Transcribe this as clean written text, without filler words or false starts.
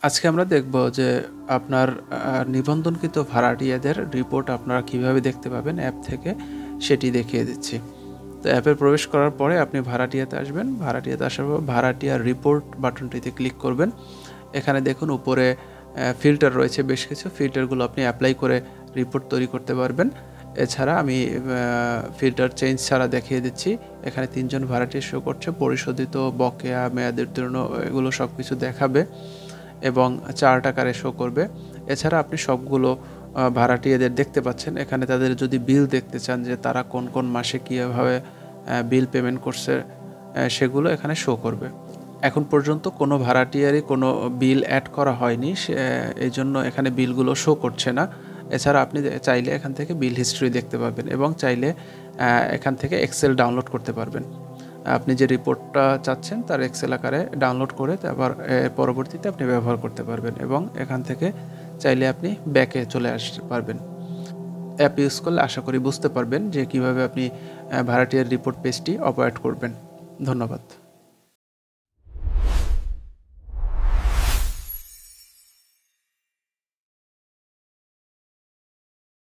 আজকে আমরা দেখব যে আপনার নিবন্ধনকৃত ভাড়াটিয়াদের রিপোর্ট আপনারা কিভাবে দেখতে পাবেন অ্যাপ থেকে, সেটি দেখিয়ে দিচ্ছি। তো অ্যাপে প্রবেশ করার পরে আপনি ভাড়াটিয়াতে আসবেন। ভাড়াটিয়াতে আসার পর ভাড়াটিয়ার রিপোর্ট বাটনটিতে ক্লিক করবেন। এখানে দেখুন উপরে ফিল্টার রয়েছে বেশ কিছু। ফিল্টারগুলো আপনি অ্যাপ্লাই করে রিপোর্ট তৈরি করতে পারবেন। এছাড়া আমি ফিল্টার চেঞ্জ ছাড়া দেখিয়ে দিচ্ছি। এখানে ৩ জন ভাড়াটিয়া শো করছে। পরিশোধিত, বকেয়া, মেয়াদের উত্তীর্ণ এগুলো সব কিছু দেখাবে এবং চার্ট আকারে শো করবে। এছাড়া আপনি সবগুলো ভাড়াটিয়াদের দেখতে পাচ্ছেন। এখানে তাদের যদি বিল দেখতে চান যে তারা কোন কোন মাসে কীভাবে বিল পেমেন্ট করছে, সেগুলো এখানে শো করবে। এখন পর্যন্ত কোনো ভাড়াটিয়ারই কোনো বিল অ্যাড করা হয়নি, এই জন্য এখানে বিলগুলো শো করছে না। এছাড়া আপনি চাইলে এখান থেকে বিল হিস্ট্রি দেখতে পাবেন এবং চাইলে এখান থেকে এক্সেল ডাউনলোড করতে পারবেন। আপনি যে রিপোর্টটা চাচ্ছেন তার এক্সেল আকারে ডাউনলোড করে তারপর পরবর্তীতে আপনি ব্যবহার করতে পারবেন এবং এখান থেকে চাইলে আপনি ব্যাকে চলে আসতে পারবেন। অ্যাপ ইউজ করলে আশা করি বুঝতে পারবেন যে কীভাবে আপনি ভাড়াটিয়ার রিপোর্ট পেজটি অপারেট করবেন। ধন্যবাদ।